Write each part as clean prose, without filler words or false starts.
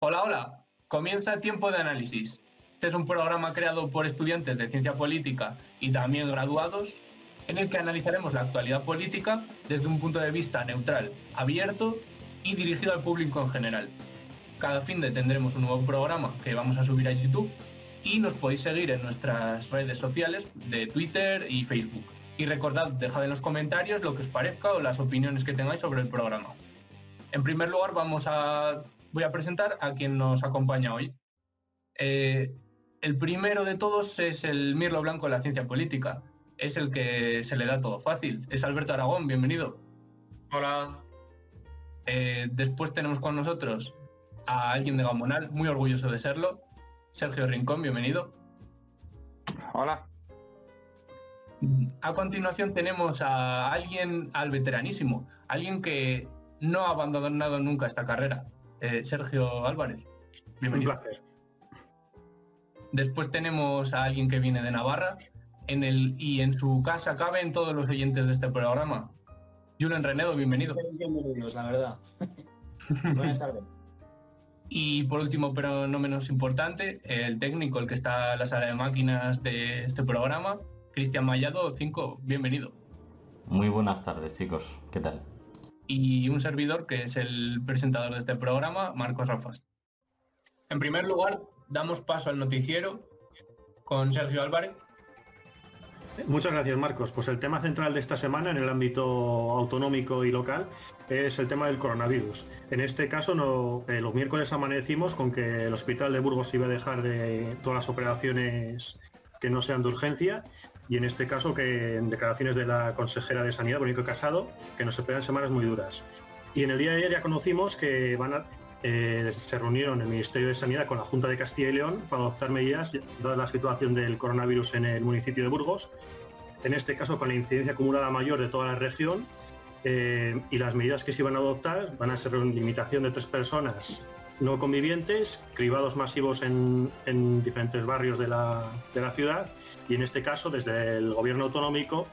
Hola, hola. Comienza Tiempo de Análisis. Este es un programa creado por estudiantes de ciencia política y también graduados, en el que analizaremos la actualidad política desde un punto de vista neutral, abierto y dirigido al público en general. Cada fin de tendremos un nuevo programa que vamos a subir a YouTube y nos podéis seguir en nuestras redes sociales de Twitter y Facebook. Y recordad, dejad en los comentarios lo que os parezca o las opiniones que tengáis sobre el programa. En primer lugar, voy a presentar a quien nos acompaña hoy. El primero de todos es el Mirlo Blanco de la ciencia política. Es el que se le da todo fácil. Es Alberto Aragón, bienvenido. Hola. Después tenemos con nosotros a alguien de Gamonal, muy orgulloso de serlo. Sergio Rincón, bienvenido. Hola. A continuación tenemos al veteranísimo, alguien que no ha abandonado nunca esta carrera. Sergio Álvarez, bienvenido. Un placer. Después tenemos a alguien que viene de Navarra, y en su casa caben todos los oyentes de este programa. Julen Renedo, bienvenido. Bienvenidos, la verdad. Buenas tardes. Y por último, pero no menos importante, el técnico, el que está en la sala de máquinas de este programa, Cristian Mallado, 5, bienvenido. Muy buenas tardes, chicos. ¿Qué tal? Y un servidor que es el presentador de este programa, Marcos Rafas. En primer lugar, damos paso al noticiero con Sergio Álvarez. Muchas gracias, Marcos. Pues el tema central de esta semana en el ámbito autonómico y local es el tema del coronavirus. En este caso, los miércoles amanecimos con que el hospital de Burgos iba a dejar de todas las operaciones que no sean de urgencia, y en este caso que en declaraciones de la consejera de Sanidad, Bonico Casado, que nos esperan semanas muy duras. Y en el día de ayer ya conocimos que se reunieron el Ministerio de Sanidad con la Junta de Castilla y León para adoptar medidas dada la situación del coronavirus en el municipio de Burgos, en este caso con la incidencia acumulada mayor de toda la región, y las medidas que se iban a adoptar van a ser limitación de 3 personas no convivientes, cribados masivos en diferentes barrios de la ciudad, y en este caso desde el gobierno autonómico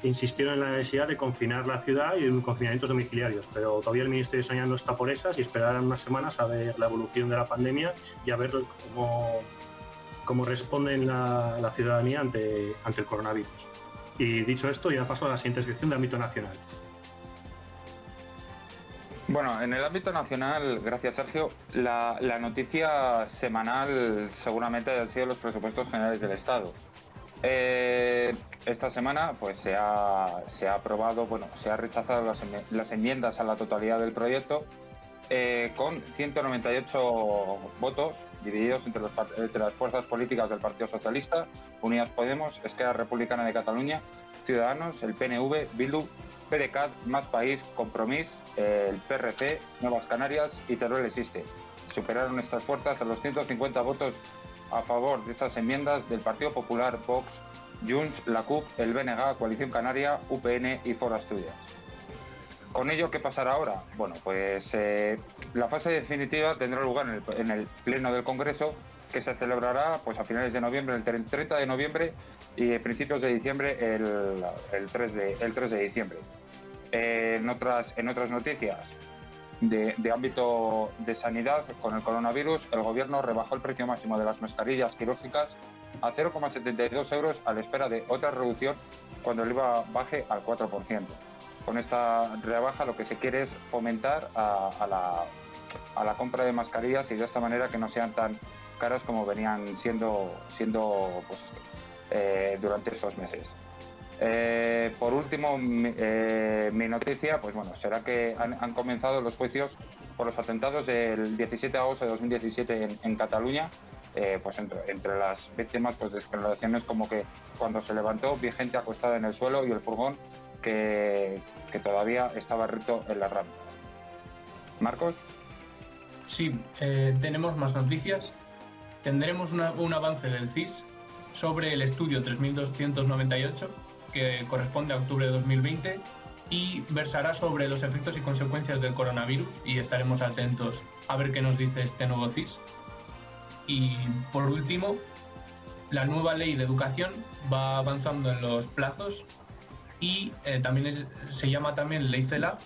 insistieron en la necesidad de confinar la ciudad y en confinamientos domiciliarios, pero todavía el Ministerio de Sanidad no está por esas y esperarán unas semanas a ver la evolución de la pandemia y a ver cómo responde la ciudadanía ante el coronavirus. Y dicho esto, ya paso a la siguiente sección de ámbito nacional. Bueno, en el ámbito nacional, gracias Sergio, la noticia semanal seguramente han sido los presupuestos generales del Estado. Esta semana pues se ha aprobado, se ha rechazado las enmiendas a la totalidad del proyecto, con 198 votos divididos entre las fuerzas políticas del Partido Socialista, Unidas Podemos, Esquerra Republicana de Cataluña, Ciudadanos, el PNV, Bildu, PDeCAT, Más País, Compromís, el PRC, Nuevas Canarias y Teruel Existe. Superaron estas fuerzas a los 150 votos a favor de estas enmiendas del Partido Popular, Vox, Junts, la CUP, el BNG, Coalición Canaria, UPN y Foro Asturias. ¿Con ello qué pasará ahora? Bueno, pues la fase definitiva tendrá lugar en el Pleno del Congreso, que se celebrará pues a finales de noviembre, el 30 de noviembre, y a principios de diciembre, el 3 de diciembre. En otras noticias de ámbito de sanidad, con el coronavirus, el gobierno rebajó el precio máximo de las mascarillas quirúrgicas a 0,72 euros a la espera de otra reducción cuando el IVA baje al 4%. Con esta rebaja lo que se quiere es fomentar a la compra de mascarillas y de esta manera que no sean tan caras como venían siendo durante estos meses. Por último, mi noticia, será que han comenzado los juicios por los atentados del 17 de agosto de 2017 en Cataluña, entre las víctimas, declaraciones como que cuando se levantó vi gente acostada en el suelo y el furgón que todavía estaba recto en la rampa. ¿Marcos? Sí, tenemos más noticias. Tendremos un avance del CIS sobre el estudio 3298, que corresponde a octubre de 2020 y versará sobre los efectos y consecuencias del coronavirus, y estaremos atentos a ver qué nos dice este nuevo CIS. Y por último, la nueva ley de educación va avanzando en los plazos y se llama también Ley CELA,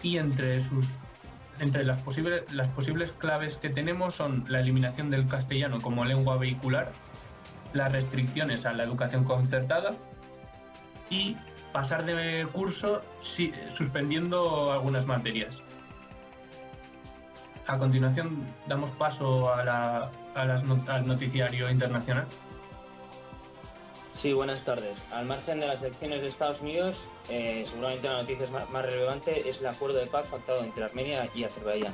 y entre sus entre las posibles claves que tenemos son la eliminación del castellano como lengua vehicular, las restricciones a la educación concertada y pasar de curso suspendiendo algunas materias. A continuación damos paso al noticiario internacional. Sí, buenas tardes. Al margen de las elecciones de Estados Unidos, seguramente la noticia más relevante es el acuerdo de paz pactado entre Armenia y Azerbaiyán.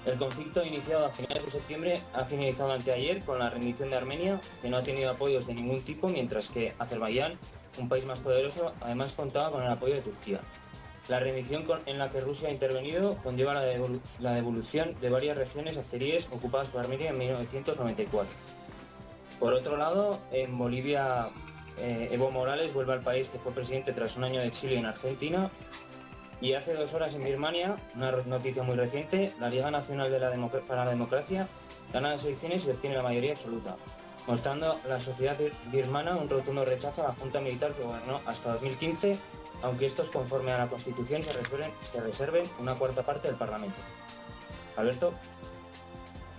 El conflicto iniciado a finales de septiembre ha finalizado anteayer con la rendición de Armenia, que no ha tenido apoyos de ningún tipo, mientras que Azerbaiyán, un país más poderoso, además contaba con el apoyo de Turquía. La rendición en la que Rusia ha intervenido conlleva la devolución de varias regiones azeríes ocupadas por Armenia en 1994. Por otro lado, en Bolivia, Evo Morales vuelve al país que fue presidente tras un año de exilio en Argentina. Y hace 2 horas en Birmania, una noticia muy reciente, la Liga Nacional para la Democracia gana las elecciones y obtiene la mayoría absoluta, mostrando a la sociedad birmana un rotundo rechazo a la junta militar que gobernó hasta 2015, aunque estos, conforme a la Constitución, se reserven una cuarta parte del Parlamento. Alberto.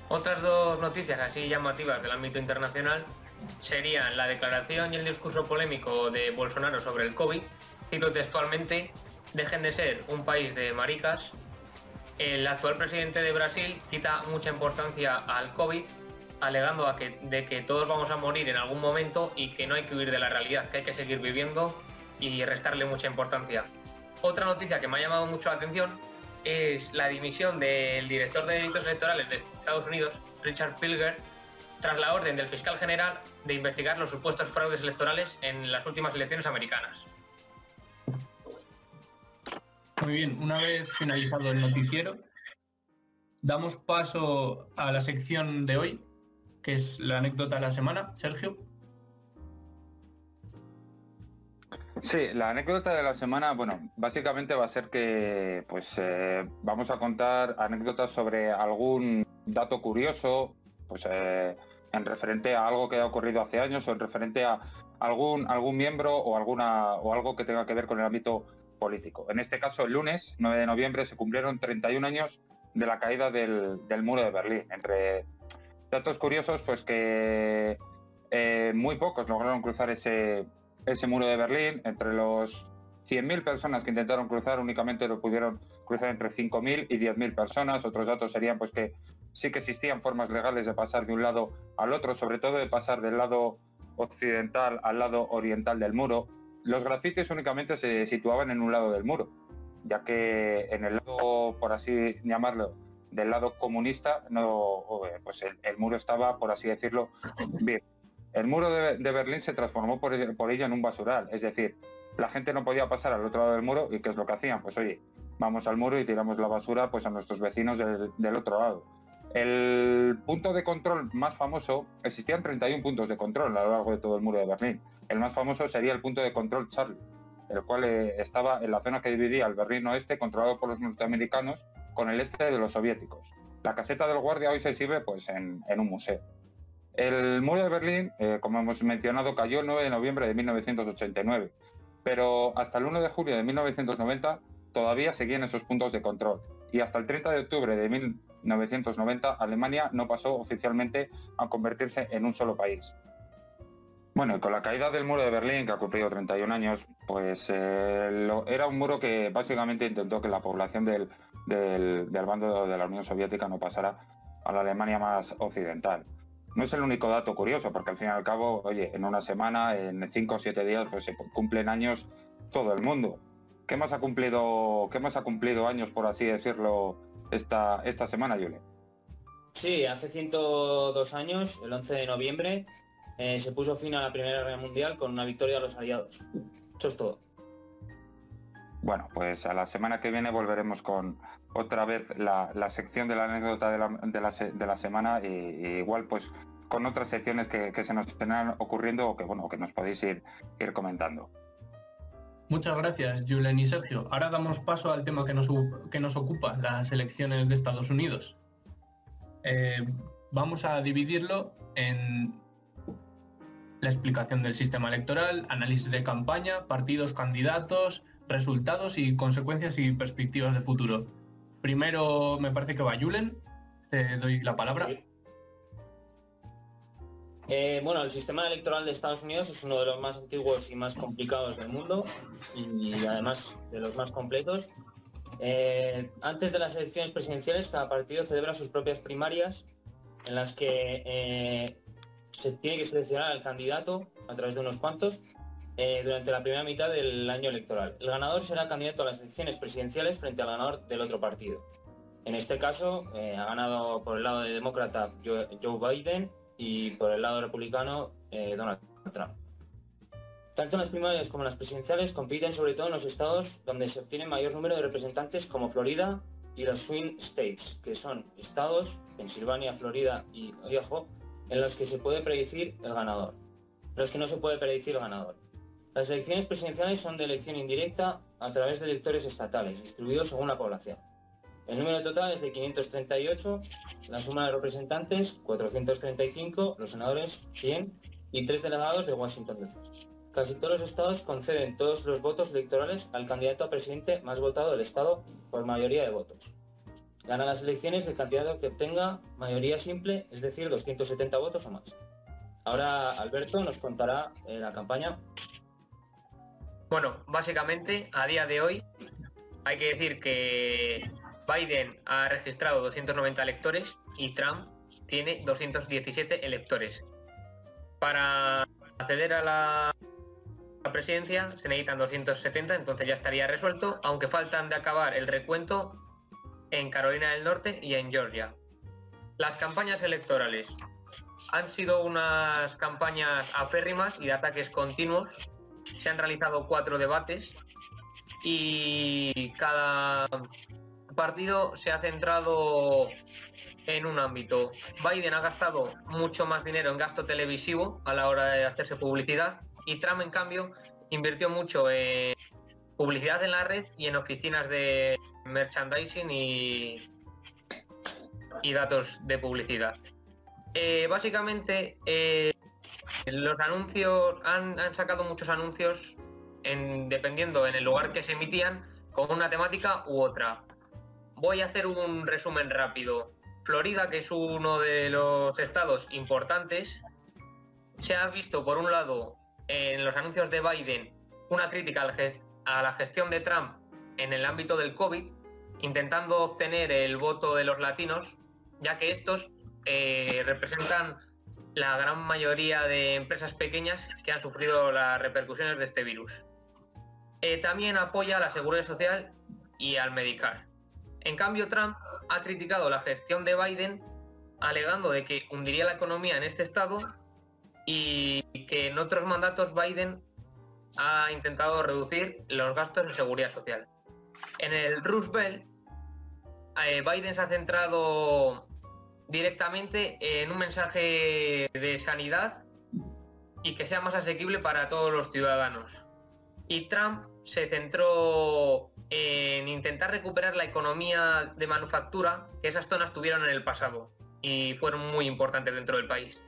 Otras 2 noticias así llamativas del ámbito internacional serían la declaración y el discurso polémico de Bolsonaro sobre el COVID. Cito textualmente: dejen de ser un país de maricas. El actual presidente de Brasil quita mucha importancia al COVID, alegando de que todos vamos a morir en algún momento y que no hay que huir de la realidad, que hay que seguir viviendo y restarle mucha importancia. Otra noticia que me ha llamado mucho la atención es la dimisión del director de delitos electorales de Estados Unidos, Richard Pilger, tras la orden del fiscal general de investigar los supuestos fraudes electorales en las últimas elecciones americanas. Muy bien, una vez finalizado el noticiero, damos paso a la sección de hoy, que es la anécdota de la semana. Sergio. Sí, la anécdota de la semana, bueno, básicamente va a ser que vamos a contar anécdotas sobre algún dato curioso, en referente a algo que ha ocurrido hace años o en referente a algún miembro o algo que tenga que ver con el ámbito político. En este caso, el lunes 9 de noviembre se cumplieron 31 años de la caída del muro de Berlín. Entre datos curiosos, pues que muy pocos lograron cruzar ese muro de Berlín. Entre los 100.000 personas que intentaron cruzar, únicamente lo pudieron cruzar entre 5.000 y 10.000 personas. Otros datos serían pues que sí que existían formas legales de pasar de un lado al otro, sobre todo de pasar del lado occidental al lado oriental del muro. Los grafitis únicamente se situaban en un lado del muro, ya que en el lado, por así llamarlo, del lado comunista, el muro estaba, por así decirlo, bien. El muro de Berlín se transformó por ello en un basural, es decir, la gente no podía pasar al otro lado del muro y ¿qué es lo que hacían? Pues oye, vamos al muro y tiramos la basura pues a nuestros vecinos del otro lado. El punto de control más famoso, existían 31 puntos de control a lo largo de todo el muro de Berlín. El más famoso sería el punto de control Charlie, el cual estaba en la zona que dividía el Berlín oeste, controlado por los norteamericanos, con el este de los soviéticos. La caseta del guardia hoy se exhibe pues, en un museo. El muro de Berlín, como hemos mencionado, cayó el 9 de noviembre de 1989, pero hasta el 1 de julio de 1990 todavía seguían esos puntos de control, y hasta el 30 de octubre de 1990 Alemania no pasó oficialmente a convertirse en un solo país. Bueno, y con la caída del muro de Berlín, que ha cumplido 31 años, pues era un muro que básicamente intentó que la población del bando de la Unión Soviética no pasara a la Alemania más occidental. No es el único dato curioso, porque al fin y al cabo, oye, en una semana, en 5 o 7 días, pues se cumplen años todo el mundo. ¿Qué más ha cumplido años, por así decirlo, esta semana, Yule? Sí, hace 102 años, el 11 de noviembre, se puso fin a la Primera Guerra Mundial con una victoria de los aliados. Eso es todo. Bueno, pues a la semana que viene volveremos con otra vez la sección de la anécdota de la semana y igual pues con otras secciones que se nos estén ocurriendo o que nos podéis ir comentando. Muchas gracias, Julen y Sergio. Ahora damos paso al tema que nos ocupa, las elecciones de Estados Unidos. Vamos a dividirlo en la explicación del sistema electoral, análisis de campaña, partidos, candidatos, resultados y consecuencias y perspectivas de futuro. Primero me parece que va Julen, te doy la palabra. Sí. Bueno, el sistema electoral de Estados Unidos es uno de los más antiguos y más complicados del mundo y además de los más completos. Antes de las elecciones presidenciales, cada partido celebra sus propias primarias en las que se tiene que seleccionar al candidato a través de unos cuantos durante la primera mitad del año electoral. El ganador será candidato a las elecciones presidenciales frente al ganador del otro partido. En este caso, ha ganado por el lado de demócrata Joe Biden y por el lado republicano Donald Trump. Tanto en las primarias como en las presidenciales compiten sobre todo en los estados donde se obtiene mayor número de representantes, como Florida y los swing states, que son estados, Pensilvania, Florida y Idaho, en los que se puede predecir el ganador, en los que no se puede predecir el ganador. Las elecciones presidenciales son de elección indirecta a través de electores estatales, distribuidos según la población. El número total es de 538, la suma de representantes 435, los senadores 100 y 3 delegados de Washington DC. Casi todos los estados conceden todos los votos electorales al candidato a presidente más votado del estado por mayoría de votos. Gana las elecciones el candidato que obtenga mayoría simple, es decir, 270 votos o más. Ahora Alberto nos contará la campaña. Bueno, básicamente, a día de hoy, hay que decir que Biden ha registrado 290 electores y Trump tiene 217 electores. Para acceder a la presidencia se necesitan 270, entonces ya estaría resuelto, aunque faltan de acabar el recuento en Carolina del Norte y en Georgia. Las campañas electorales han sido unas campañas aférrimas y de ataques continuos. Se han realizado 4 debates y cada partido se ha centrado en un ámbito. Biden ha gastado mucho más dinero en gasto televisivo a la hora de hacerse publicidad y Trump, en cambio, invirtió mucho en publicidad en la red y en oficinas de merchandising y datos de publicidad. Básicamente, los anuncios han sacado muchos anuncios dependiendo en el lugar que se emitían con una temática u otra. Voy a hacer un resumen rápido. Florida, que es uno de los estados importantes, se ha visto por un lado en los anuncios de Biden una crítica a la gestión de Trump en el ámbito del COVID, intentando obtener el voto de los latinos, ya que estos representan la gran mayoría de empresas pequeñas que han sufrido las repercusiones de este virus. También apoya a la Seguridad Social y al Medicare. En cambio, Trump ha criticado la gestión de Biden, alegando de que hundiría la economía en este estado y que en otros mandatos Biden ha intentado reducir los gastos en seguridad social. En el Rust Belt, Biden se ha centrado directamente en un mensaje de sanidad y que sea más asequible para todos los ciudadanos. Y Trump se centró en intentar recuperar la economía de manufactura que esas zonas tuvieron en el pasado y fueron muy importantes dentro del país.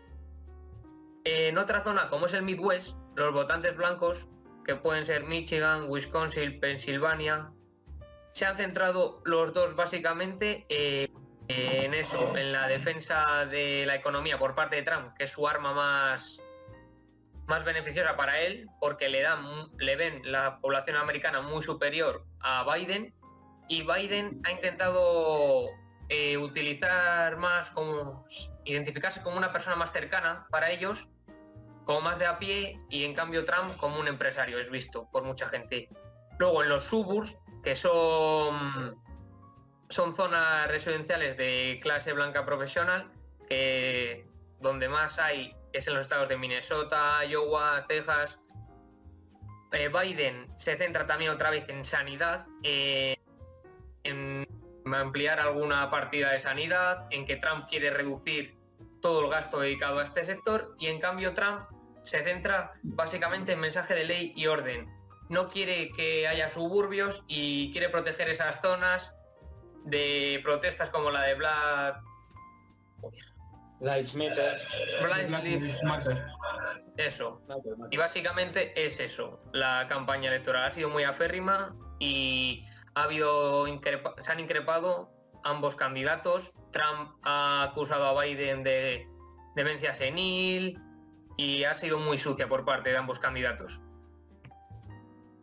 En otra zona, como es el Midwest, los votantes blancos, que pueden ser Michigan, Wisconsin, Pensilvania, se han centrado los dos básicamente en eso, en la defensa de la economía por parte de Trump, que es su arma más beneficiosa para él, porque le ven la población americana muy superior a Biden, y Biden ha intentado identificarse como una persona más cercana para ellos, como más de a pie, y en cambio Trump como un empresario, es visto por mucha gente. Luego en los suburbs, que son zonas residenciales de clase blanca profesional, que donde más hay es en los estados de Minnesota, Iowa, Texas. Biden se centra también otra vez en sanidad, en ampliar alguna partida de sanidad, en que Trump quiere reducir todo el gasto dedicado a este sector, y en cambio Trump se centra básicamente en mensaje de ley y orden. No quiere que haya suburbios y quiere proteger esas zonas de protestas como la de Black Lives Matter. Black Lives Matter. Eso. Y básicamente es eso. La campaña electoral ha sido muy aférrima y se han increpado ambos candidatos. Trump ha acusado a Biden de demencia senil y ha sido muy sucia por parte de ambos candidatos.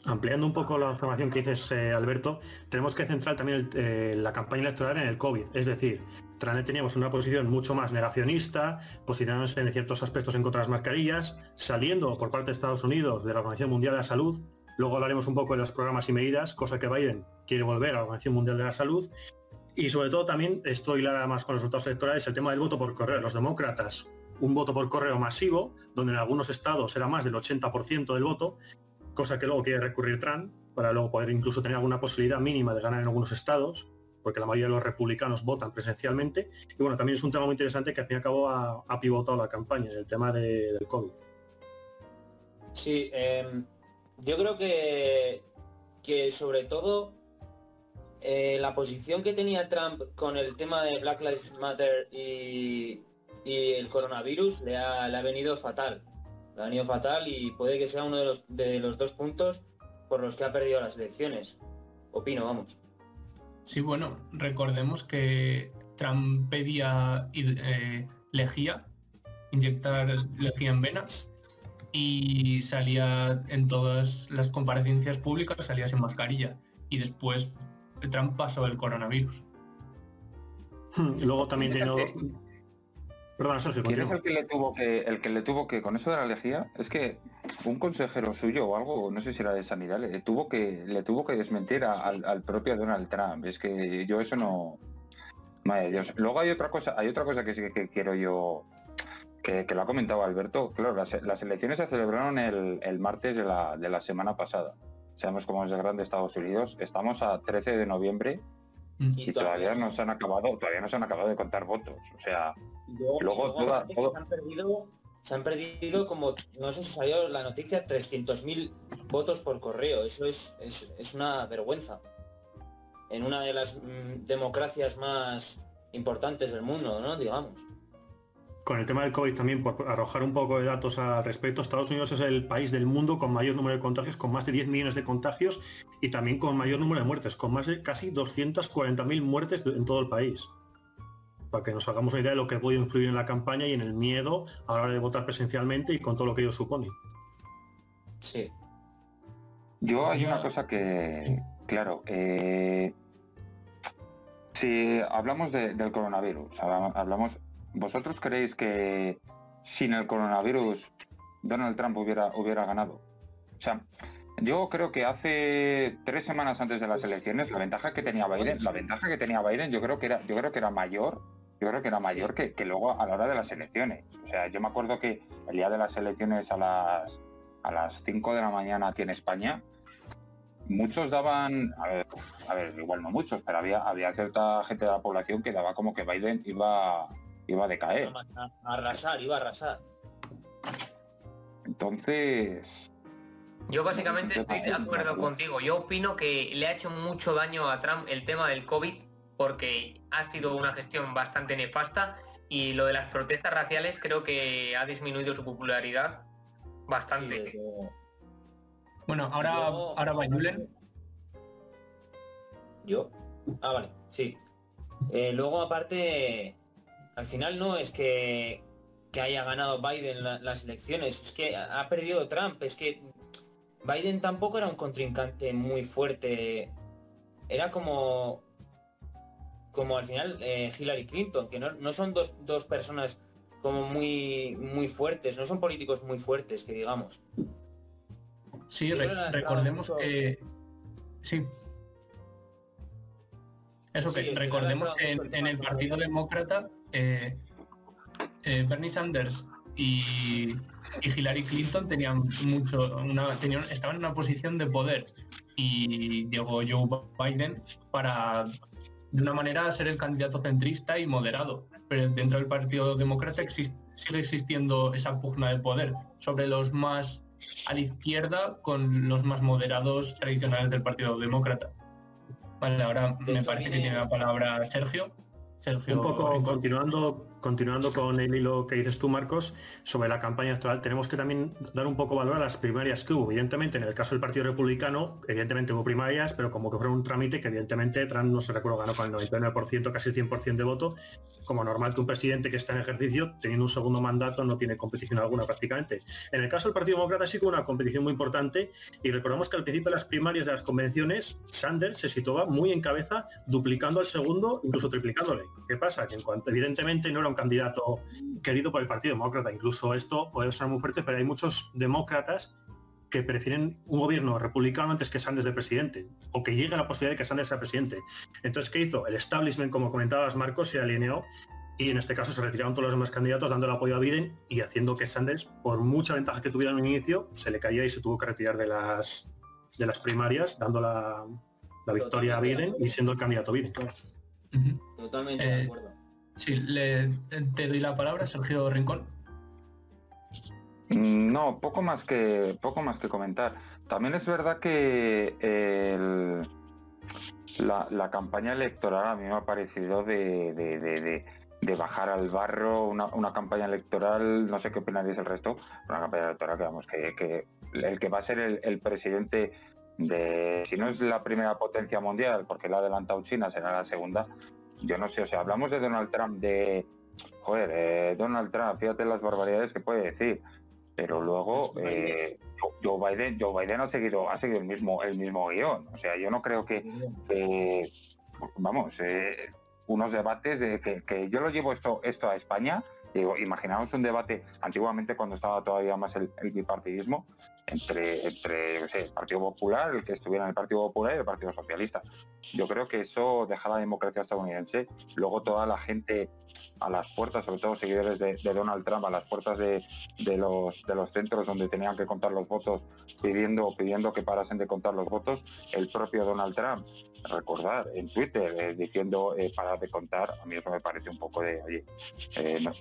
Ampliando un poco la información que dices, Alberto, tenemos que centrar también la campaña electoral en el COVID. Es decir, teníamos una posición mucho más negacionista, posicionándose en ciertos aspectos en contra de las mascarillas, saliendo por parte de Estados Unidos de la Organización Mundial de la Salud. Luego hablaremos un poco de los programas y medidas, cosa que Biden quiere volver a la Organización Mundial de la Salud. Y sobre todo también, esto hilara más con los resultados electorales, el tema del voto por correo. Los demócratas, un voto por correo masivo, donde en algunos estados era más del 80% del voto, cosa que luego quiere recurrir Trump, para luego poder incluso tener alguna posibilidad mínima de ganar en algunos estados, porque la mayoría de los republicanos votan presencialmente. Y bueno, también es un tema muy interesante que al fin y al cabo ha pivotado la campaña, el tema del COVID. Sí, yo creo que sobre todo la posición que tenía Trump con el tema de Black Lives Matter y el coronavirus le ha venido fatal. Le ha venido fatal y puede que sea uno de los 2 puntos por los que ha perdido las elecciones. Opino, vamos. Sí, bueno, recordemos que Trump pedía lejía, inyectar lejía en venas, y salía en todas las comparecencias públicas, salía sin mascarilla. Y después Trump pasó el coronavirus. Y luego también tiene... Perdona, Sergio. ¿Quién es el que le tuvo que, con eso de la lejía, es que un consejero suyo o algo, no sé si era de sanidad, le tuvo que desmentir al propio Donald Trump? Es que yo eso no... Madre Dios. Luego hay otra cosa que sí que quiero yo, que lo ha comentado Alberto. Claro, las elecciones se celebraron el martes de la semana pasada. Sabemos cómo es el grande Estados Unidos. Estamos a 13 de noviembre y todavía no se han acabado de contar votos. O sea... Luego se han perdido como, no sé si salió la noticia, 300.000 votos por correo. Eso es una vergüenza en una de las democracias más importantes del mundo, ¿no? Digamos. Con el tema del COVID también, por arrojar un poco de datos al respecto, Estados Unidos es el país del mundo con mayor número de contagios, con más de 10 millones de contagios, y también con mayor número de muertes, con más de casi 240.000 muertes en todo el país. Para que nos hagamos una idea de lo que puede influir en la campaña y en el miedo a la hora de votar presencialmente y con todo lo que ello supone. Sí. Hay una cosa que, claro, si hablamos del coronavirus, ¿vosotros creéis que sin el coronavirus Donald Trump hubiera ganado? O sea, yo creo que hace 3 semanas antes de las elecciones la ventaja que tenía Biden yo creo que era mayor. Yo creo que era mayor que luego a la hora de las elecciones. O sea, yo me acuerdo que el día de las elecciones a las 5 de la mañana aquí en España, muchos daban, a ver, igual no muchos, pero había cierta gente de la población que daba como que Biden iba a decaer. Iba a arrasar. Entonces... Yo básicamente estoy de acuerdo contigo. Yo opino que le ha hecho mucho daño a Trump el tema del COVID, porque ha sido una gestión bastante nefasta, y lo de las protestas raciales creo que ha disminuido su popularidad bastante. Sí, Bueno, ahora va Julen. ¿Yo? Vale, sí. Luego aparte, al final no es que haya ganado Biden las elecciones, es que ha perdido Trump. Es que Biden tampoco era un contrincante muy fuerte. Era como al final Hillary Clinton, que no son dos personas como muy fuertes, no son políticos muy fuertes, que digamos. Sí, recordemos que... Sí. Eso, Sí, que recordemos que en el Partido Demócrata Bernie Sanders y Hillary Clinton estaban en una posición de poder, y llegó Joe Biden para, de una manera, ser el candidato centrista y moderado. Pero dentro del Partido Demócrata sigue existiendo esa pugna de poder sobre los más a la izquierda con los más moderados tradicionales del Partido Demócrata. Vale, ahora me parece que tiene la palabra Sergio. Un poco continuando continuando con el hilo que dices tú, Marcos, sobre la campaña electoral, tenemos que también dar un poco valor a las primarias que hubo. Evidentemente, en el caso del Partido Republicano, evidentemente hubo primarias, pero como que fueron un trámite que evidentemente Trump, no se recuerdo, ganó con el 99%, casi el 100% de voto, como normal que un presidente que está en ejercicio, teniendo un segundo mandato, no tiene competición alguna prácticamente. En el caso del Partido Demócrata sí que hubo una competición muy importante y recordamos que al principio de las primarias de las convenciones, Sanders se situaba muy en cabeza, duplicando al segundo, incluso triplicándole. ¿Qué pasa? Que en cuanto evidentemente no era un candidato querido por el Partido Demócrata, incluso esto puede sonar muy fuerte, pero hay muchos demócratas que prefieren un gobierno republicano antes que Sanders de presidente, o que llegue a la posibilidad de que Sanders sea presidente. Entonces, ¿qué hizo? El establishment, como comentabas, Marcos, se alineó y en este caso se retiraron todos los demás candidatos dando el apoyo a Biden y haciendo que Sanders, por mucha ventaja que tuviera en un inicio, se le caía y se tuvo que retirar de las primarias, dando la victoria a Biden y siendo el candidato Biden. Totalmente de acuerdo. Sí, te doy la palabra, Sergio Rincón. No, poco más que comentar. También es verdad que la campaña electoral a mí me ha parecido de bajar al barro una campaña electoral, no sé qué opináis el resto, una campaña electoral que vamos, que el que va a ser el presidente de, si no es la primera potencia mundial, porque la ha adelantado China, será la segunda, yo no sé, o sea, hablamos de Donald Trump, Donald Trump, fíjate las barbaridades que puede decir, pero luego Joe Biden ha seguido el mismo guión, o sea, yo no creo que unos debates de que yo lo llevo esto a España. Digo, imaginaos un debate antiguamente cuando estaba todavía más el bipartidismo entre yo sé, el Partido Popular, el que estuviera en el Partido Popular y el Partido Socialista. Yo creo que eso deja la democracia estadounidense. Luego toda la gente a las puertas, sobre todo seguidores de Donald Trump, a las puertas de los centros donde tenían que contar los votos, pidiendo que parasen de contar los votos. El propio Donald Trump, recordar en Twitter diciendo para de contar, a mí eso me parece un poco de, oye,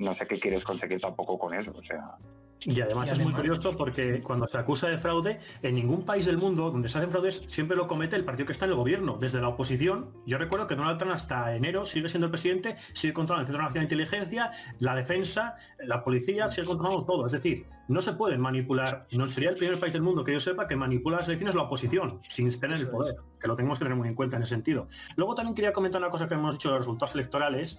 no sé qué quieres conseguir tampoco con eso, o sea. Y además es muy curioso porque cuando se acusa de fraude, en ningún país del mundo donde se hacen fraudes siempre lo comete el partido que está en el gobierno. Desde la oposición, yo recuerdo que Donald Trump hasta enero sigue siendo el presidente, sigue controlando el Centro Nacional de Inteligencia, la defensa, la policía, sigue controlando todo. Es decir, no se pueden manipular, no sería el primer país del mundo que yo sepa que manipula las elecciones la oposición, sin tener el poder, que lo tenemos que tener muy en cuenta en ese sentido. Luego también quería comentar una cosa que hemos dicho de los resultados electorales,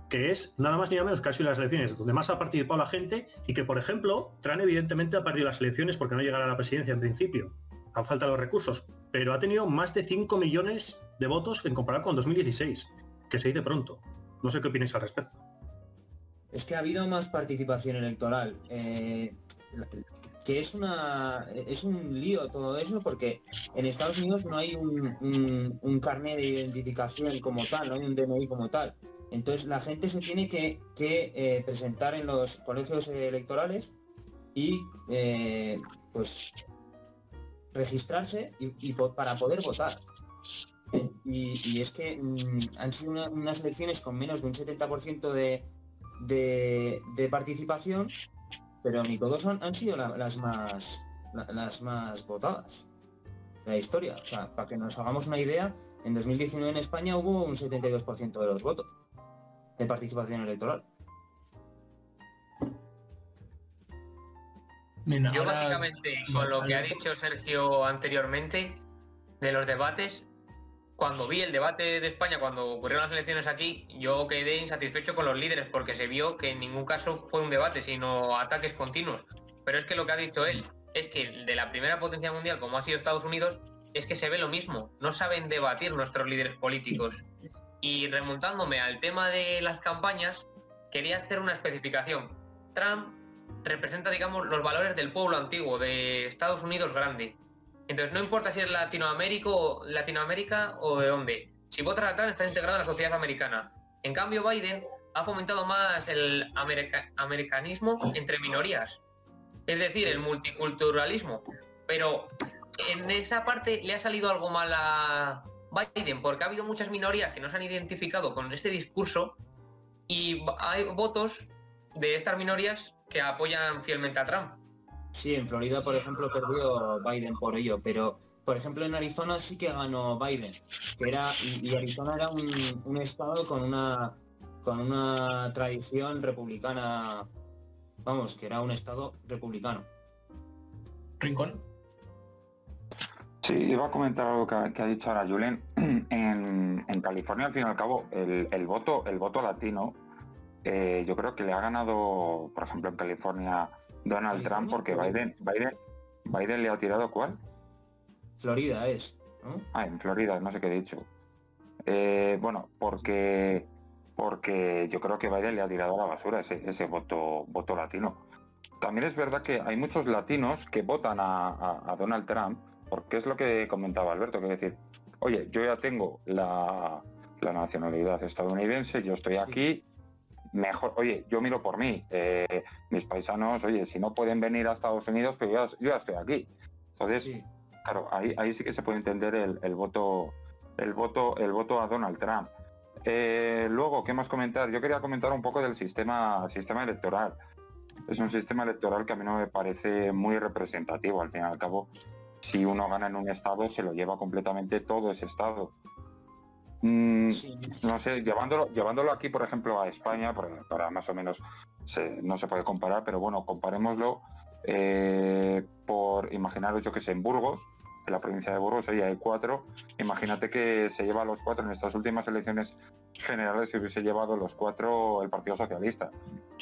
que es nada más ni nada menos que ha sido las elecciones donde más ha participado la gente y que, por ejemplo, Trump evidentemente ha perdido las elecciones porque no llegará a la presidencia en principio, a falta de los recursos, pero ha tenido más de 5 millones de votos en comparado con 2016, que se dice pronto. No sé qué opináis al respecto. Es que ha habido más participación electoral, que es un lío todo eso, porque en Estados Unidos no hay un carnet de identificación como tal, no hay un DNI como tal. Entonces la gente se tiene que presentar en los colegios electorales y pues registrarse y para poder votar. Y es que han sido unas elecciones con menos de un 70% de participación, pero ni todos han sido las más votadas de la historia. O sea, para que nos hagamos una idea, en 2019 en España hubo un 72% de los votos de participación electoral. Yo básicamente, con lo que ha dicho Sergio anteriormente de los debates, cuando vi el debate de España, cuando ocurrieron las elecciones aquí, yo quedé insatisfecho con los líderes porque se vio que en ningún caso fue un debate, sino ataques continuos. Pero es que lo que ha dicho él es que de la primera potencia mundial, como ha sido Estados Unidos, es que se ve lo mismo. No saben debatir nuestros líderes políticos. Y remontándome al tema de las campañas, quería hacer una especificación. Trump representa, digamos, los valores del pueblo antiguo, de Estados Unidos grande. Entonces no importa si es Latinoamérica o de dónde. Si votas a Trump, estás integrado en la sociedad americana. En cambio, Biden ha fomentado más el americanismo entre minorías. Es decir, el multiculturalismo. Pero en esa parte le ha salido algo mal a Biden, porque ha habido muchas minorías que no se han identificado con este discurso y hay votos de estas minorías que apoyan fielmente a Trump. Sí, en Florida, por ejemplo, perdió Biden por ello, pero por ejemplo en Arizona sí que ganó Biden, y Arizona era un estado con una con una tradición republicana, vamos, que era un estado republicano. Rincón. Sí, iba a comentar algo que ha dicho ahora Julen. En California, al fin y al cabo, el voto latino, yo creo que le ha ganado, por ejemplo, en California Donald Trump, porque Biden le ha tirado ¿cuál? Florida es, ¿no? Ah, en Florida, no sé qué he dicho. Bueno, porque yo creo que Biden le ha tirado a la basura ese voto latino. También es verdad que hay muchos latinos que votan a Donald Trump, porque es lo que comentaba Alberto, que es decir, oye, yo ya tengo la nacionalidad estadounidense, yo estoy aquí, mejor, oye, yo miro por mí, mis paisanos, oye, si no pueden venir a Estados Unidos, pues yo ya estoy aquí. Entonces, Sí. claro, ahí sí que se puede entender el voto a Donald Trump. Luego, ¿qué más comentar? Yo quería comentar un poco del sistema electoral. Es un sistema electoral que a mí no me parece muy representativo. Al fin y al cabo, si uno gana en un estado, se lo lleva completamente todo ese estado. Sí. No sé, llevándolo aquí, por ejemplo, a España, para más o menos no se puede comparar, pero bueno, comparémoslo por imaginaros, yo que sé, en Burgos, en la provincia de Burgos, hoy hay 4. Imagínate que se lleva a los 4 en estas últimas elecciones generales, se hubiese llevado los 4 el Partido Socialista.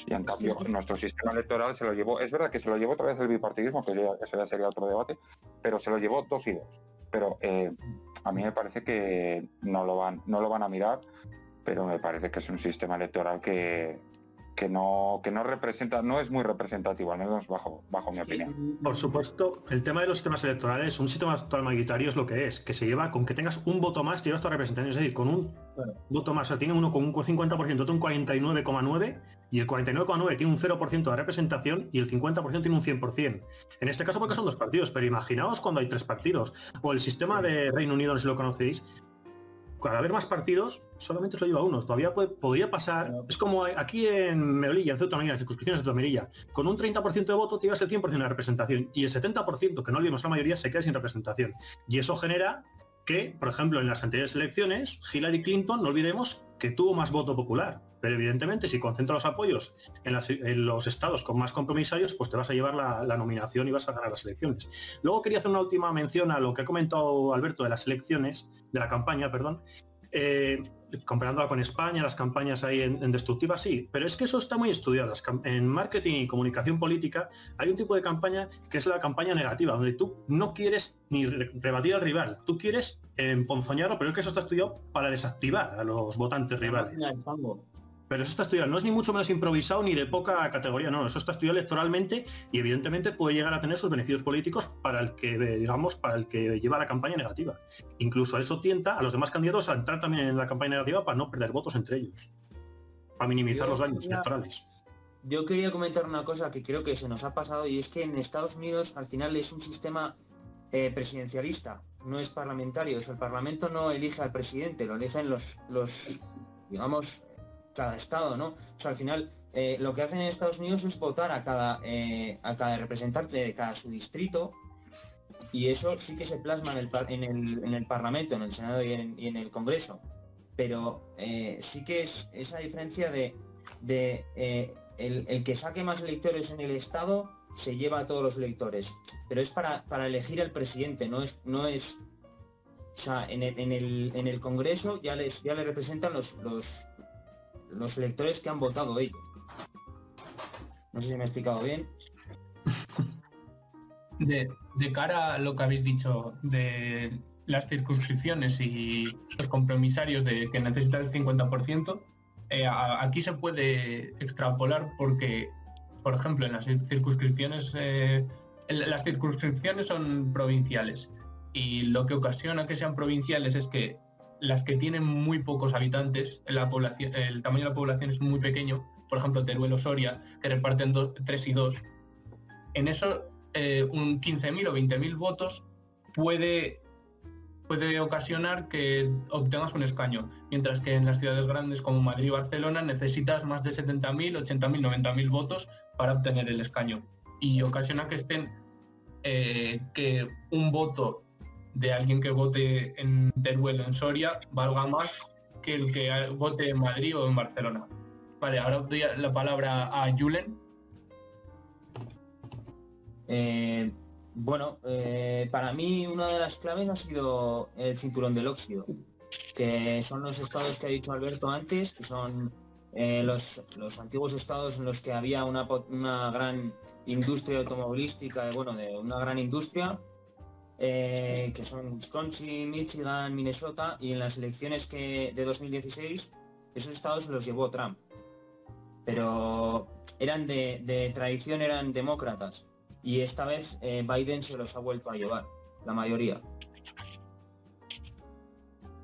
Y en cambio, nuestro sistema electoral se lo llevó, es verdad que se lo llevó otra vez el bipartidismo, que eso ya sería otro debate, pero se lo llevó 2 y 2. Pero a mí me parece que no lo van a mirar, pero me parece que es un sistema electoral que no representa, no es muy representativo, al menos bajo mi opinión. Por supuesto, el tema de los sistemas electorales, un sistema electoral mayoritario es lo que es, que se lleva con que tengas un voto más, te llevas tu representación, es decir, con un voto más, o sea, tiene uno con un 50%, otro un 49,9%, y el 49,9% tiene un 0% de representación y el 50% tiene un 100%. En este caso porque son 2 partidos, pero imaginaos cuando hay 3 partidos, o el sistema de Reino Unido, no sé si lo conocéis. Cada vez más partidos, solamente se lo lleva uno. Todavía podría pasar, es como aquí en Melilla, en Ceuta, en las circunscripciones de Ceuta, Melilla, con un 30% de voto te llevas el 100% de representación y el 70%, que no olvidemos la mayoría, se queda sin representación. Y eso genera que, por ejemplo, en las anteriores elecciones, Hillary Clinton, no olvidemos que tuvo más voto popular. Pero evidentemente, si concentra los apoyos en los estados con más compromisarios, pues te vas a llevar la nominación y vas a ganar las elecciones. Luego quería hacer una última mención a lo que ha comentado Alberto de las elecciones, de la campaña, perdón. Comparándola con España, las campañas ahí en destructivas, sí, pero es que eso está muy estudiado. En marketing y comunicación política hay un tipo de campaña que es la campaña negativa, donde tú no quieres ni rebatir al rival, tú quieres emponzoñarlo, pero es que eso está estudiado para desactivar a los votantes rivales. Pero eso está estudiado, no es ni mucho menos improvisado ni de poca categoría, no, eso está estudiado electoralmente y evidentemente puede llegar a tener sus beneficios políticos para el que, digamos, para el que lleva la campaña negativa. Incluso eso tienta a los demás candidatos a entrar también en la campaña negativa para no perder votos entre ellos, para minimizar los daños electorales. Yo quería comentar una cosa que creo que se nos ha pasado, y es que en Estados Unidos al final es un sistema presidencialista, no es parlamentario. O sea, el Parlamento no elige al presidente, lo eligen los digamos, cada estado, ¿no? O sea, al final lo que hacen en Estados Unidos es votar a cada representante de cada su distrito, y eso sí que se plasma en el Parlamento, en el Senado y en el Congreso. Pero sí que es esa diferencia de el que saque más electores en el estado se lleva a todos los electores, pero es para elegir al presidente, no es o sea, en el Congreso ya le representan los electores que han votado ellos. No sé si me he explicado bien. De cara a lo que habéis dicho de las circunscripciones y los compromisarios de que necesita el 50%, aquí se puede extrapolar porque, por ejemplo, en las circunscripciones son provinciales, y lo que ocasiona que sean provinciales es que las que tienen muy pocos habitantes, el tamaño de la población es muy pequeño, por ejemplo Teruel o Soria, que reparten 3 y 2, en eso un 15.000 o 20.000 votos puede ocasionar que obtengas un escaño, mientras que en las ciudades grandes como Madrid y Barcelona necesitas más de 70.000, 80.000, 90.000 votos para obtener el escaño, y ocasiona que que un voto de alguien que vote en Teruel o en Soria valga más que el que vote en Madrid o en Barcelona. Vale, ahora doy la palabra a Julen. Para mí una de las claves ha sido el cinturón del óxido, que son los estados que ha dicho Alberto antes, que son los antiguos estados en los que había una gran industria automovilística, de una gran industria, que son Wisconsin, Michigan, Minnesota, y en las elecciones de 2016 esos estados se los llevó Trump, pero eran de tradición, eran demócratas, y esta vez Biden se los ha vuelto a llevar, la mayoría.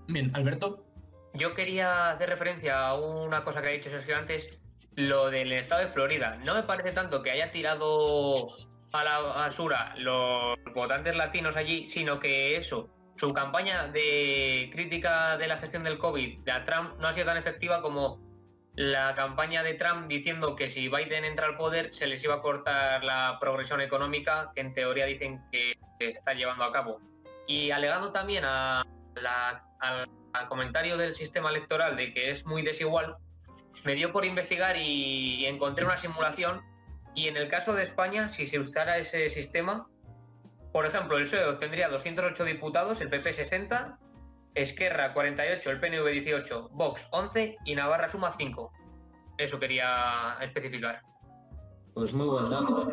Bien, Alberto. Yo quería hacer referencia a una cosa que ha dicho Sergio antes, lo del estado de Florida. No me parece tanto que haya tirado a la basura los votantes latinos allí, sino que su campaña de crítica de la gestión del COVID de a Trump no ha sido tan efectiva como la campaña de Trump diciendo que si Biden entra al poder se les iba a cortar la progresión económica que en teoría dicen que está llevando a cabo. Y alegando también al comentario del sistema electoral de que es muy desigual, me dio por investigar y encontré una simulación, y en el caso de España, si se usara ese sistema, por ejemplo, el PSOE obtendría 208 diputados, el PP 60, Esquerra 48, el PNV 18, Vox 11 y Navarra suma 5. Eso quería especificar. Pues muy buen dato.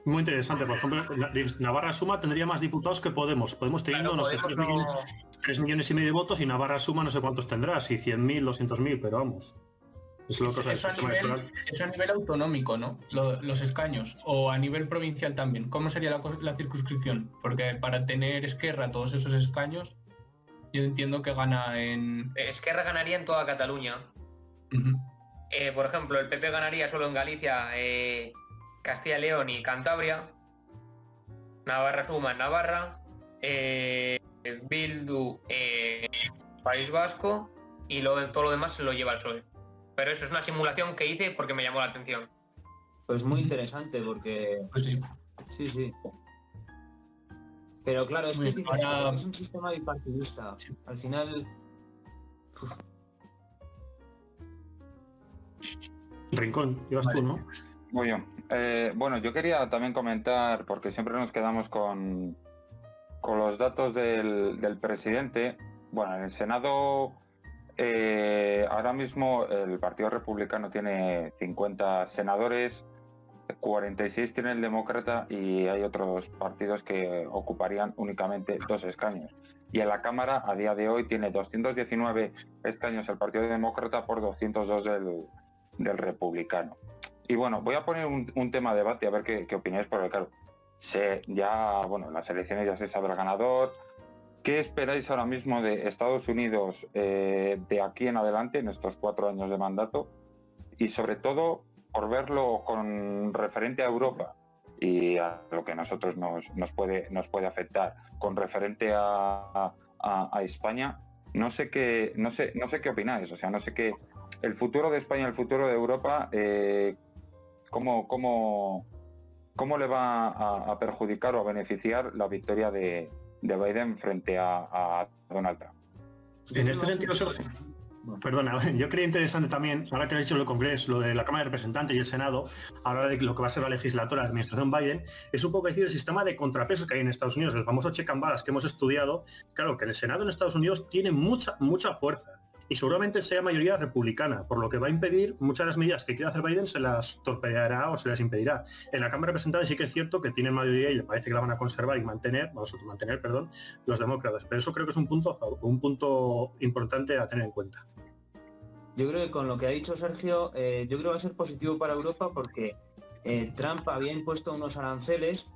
Muy interesante. Por ejemplo, Navarra Suma tendría más diputados que Podemos. Podemos teniendo, Claro, no sé, 3 millones y medio de votos, y Navarra Suma no sé cuántos tendrá, si 100.000, 200.000, pero vamos. Es lo que os Eso a nivel autonómico, ¿no? Los escaños. O a nivel provincial también. ¿Cómo sería la circunscripción? Porque para tener Esquerra todos esos escaños, yo entiendo que gana en... Esquerra ganaría en toda Cataluña. Uh-huh. Por ejemplo, el PP ganaría solo en Galicia, Castilla y León y Cantabria. Navarra Suma en Navarra. Bildu País Vasco, y todo lo demás se lo lleva el PSOE. Pero eso es una simulación que hice porque me llamó la atención. Pues muy interesante porque... Pues sí. Sí. Pero claro, es que es diferente, ahora... es un sistema bipartidista. Sí. Al final... Rincón, ibas tú, ¿no? Muy bien. Bueno, yo quería también comentar, porque siempre nos quedamos con los datos del presidente. Bueno, en el Senado ahora mismo el Partido Republicano tiene 50 senadores, 46 tiene el Demócrata, y hay otros partidos que ocuparían únicamente 2 escaños. Y en la Cámara a día de hoy tiene 219 escaños el Partido Demócrata por 202 del Republicano. Y bueno, voy a poner un tema de debate, a ver qué opináis, porque claro, en las elecciones ya se sabe el ganador. ¿Qué esperáis ahora mismo de Estados Unidos de aquí en adelante, en estos 4 años de mandato? Y sobre todo, por verlo con referente a Europa y a lo que a nosotros nos puede afectar, con referente a España, no sé qué opináis. O sea, no sé qué... El futuro de España, el futuro de Europa, ¿cómo le va a perjudicar o a beneficiar la victoria de Biden frente a Donald Trump? En este sentido, perdona, yo creía interesante también, ahora que has dicho lo del Congreso, lo de la Cámara de Representantes y el Senado, ahora de lo que va a ser la legislatura, la administración Biden, es un poco decir el sistema de contrapesos que hay en Estados Unidos, el famoso check and balance que hemos estudiado. Claro, que el Senado en Estados Unidos tiene mucha fuerza, y seguramente sea mayoría republicana, por lo que va a impedir muchas de las medidas que quiere hacer Biden, se las torpedeará o se las impedirá. En la Cámara de Representantes sí que es cierto que tienen mayoría y le parece que la van a conservar y mantener los demócratas, pero eso creo que es un punto importante a tener en cuenta. Yo creo que con lo que ha dicho Sergio, yo creo que va a ser positivo para Europa, porque Trump había impuesto unos aranceles,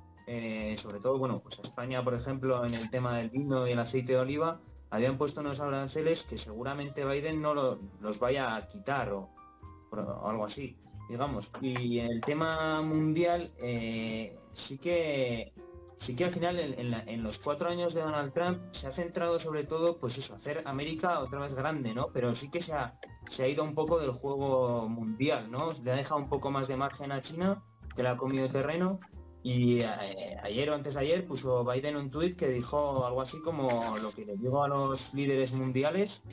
sobre todo, pues a España, por ejemplo, en el tema del vino y el aceite de oliva, habían puesto unos aranceles que seguramente Biden no los vaya a quitar o algo así, digamos. Y en el tema mundial, sí que al final en los 4 años de Donald Trump se ha centrado sobre todo, pues eso, hacer América otra vez grande, ¿no? Pero sí que se ha ido un poco del juego mundial, ¿no? Le ha dejado un poco más de margen a China, que le ha comido terreno. Y ayer o antes de ayer puso Biden un tuit que dijo algo así como: lo que le digo a los líderes mundiales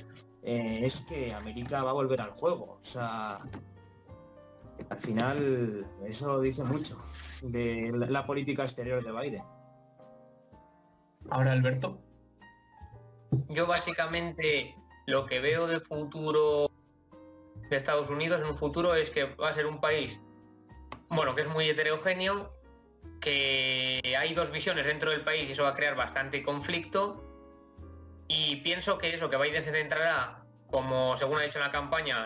es que América va a volver al juego. O sea, al final eso dice mucho de la política exterior de Biden. Ahora, Alberto. Yo básicamente lo que veo de futuro de Estados Unidos en un futuro es que va a ser un país, bueno, que es muy heterogéneo, que hay dos visiones dentro del país y eso va a crear bastante conflicto, y pienso que eso, que Biden se centrará, como según ha dicho en la campaña,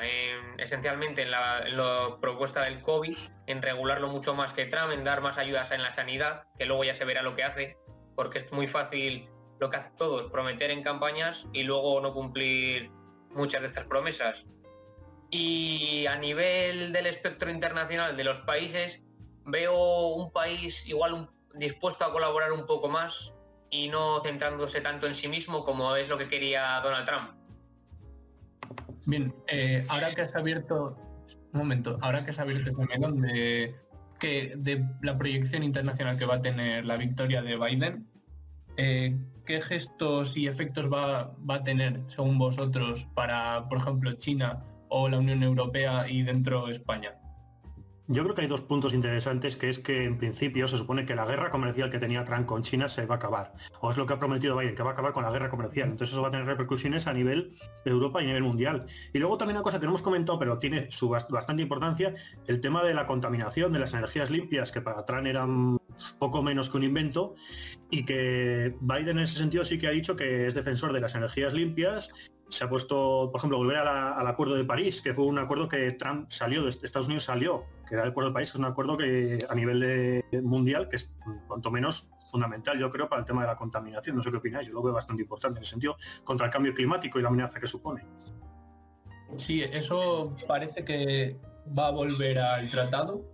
esencialmente en la propuesta del COVID, en regularlo mucho más que Trump, en dar más ayudas en la sanidad, que luego ya se verá lo que hace, porque es muy fácil lo que hace todos, prometer en campañas y luego no cumplir muchas de estas promesas. Y a nivel del espectro internacional de los países, veo un país igual dispuesto a colaborar un poco más y no centrándose tanto en sí mismo como es lo que quería Donald Trump. Bien, ahora que has abierto ese melón de la proyección internacional que va a tener la victoria de Biden, ¿qué gestos y efectos va a tener, según vosotros, para, por ejemplo, China o la Unión Europea y dentro de España? Yo creo que hay dos puntos interesantes, que es que en principio se supone que la guerra comercial que tenía Trump con China se va a acabar, o es lo que ha prometido Biden, que va a acabar con la guerra comercial. Entonces eso va a tener repercusiones a nivel de Europa y a nivel mundial. Y luego también una cosa que no hemos comentado, pero tiene su bastante importancia, el tema de la contaminación, de las energías limpias, que para Trump eran poco menos que un invento, y que Biden en ese sentido sí que ha dicho que es defensor de las energías limpias. Se ha puesto, por ejemplo, volver al Acuerdo de París, que fue un acuerdo que Trump salió, de Estados Unidos salió, que era el Acuerdo de París, que es un acuerdo que a nivel mundial, que es cuanto menos fundamental, yo creo, para el tema de la contaminación. No sé qué opináis, yo lo veo bastante importante en el sentido contra el cambio climático y la amenaza que supone. Sí, eso parece que va a volver al tratado,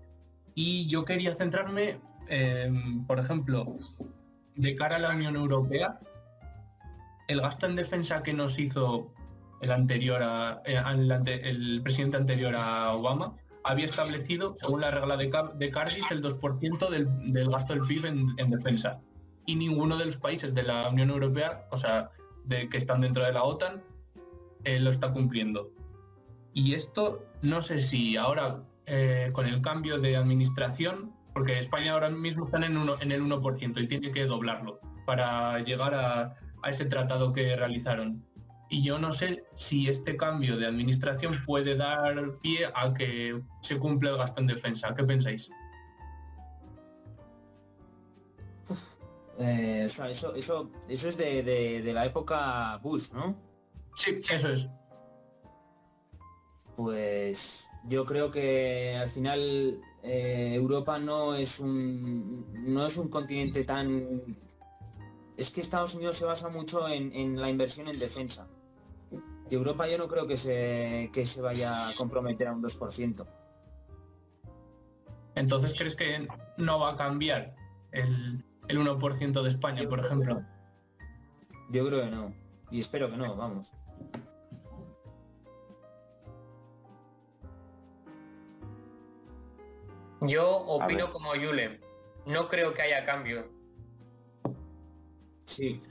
y yo quería centrarme, por ejemplo, de cara a la Unión Europea. El gasto en defensa que nos hizo el presidente anterior a Obama había establecido, según la regla de Cardiff, el 2% del gasto del PIB en defensa. Y ninguno de los países de la Unión Europea, o sea, que están dentro de la OTAN, lo está cumpliendo. Y esto, no sé si ahora, con el cambio de administración, porque España ahora mismo está en el 1% y tiene que doblarlo para llegar a ese tratado que realizaron. Y yo no sé si este cambio de administración puede dar pie a que se cumpla el gasto en defensa. ¿Qué pensáis? O sea, eso es de la época Bush, ¿no? Sí, eso es. Pues yo creo que al final Europa no es un continente tan... Es que Estados Unidos se basa mucho en la inversión en defensa. Y Europa yo no creo que se vaya a comprometer a un 2%. Entonces, ¿crees que no va a cambiar el 1% de España, por ejemplo? Yo creo que no. Y espero que no, vamos. Yo opino como Yule. No creo que haya cambio. Sí.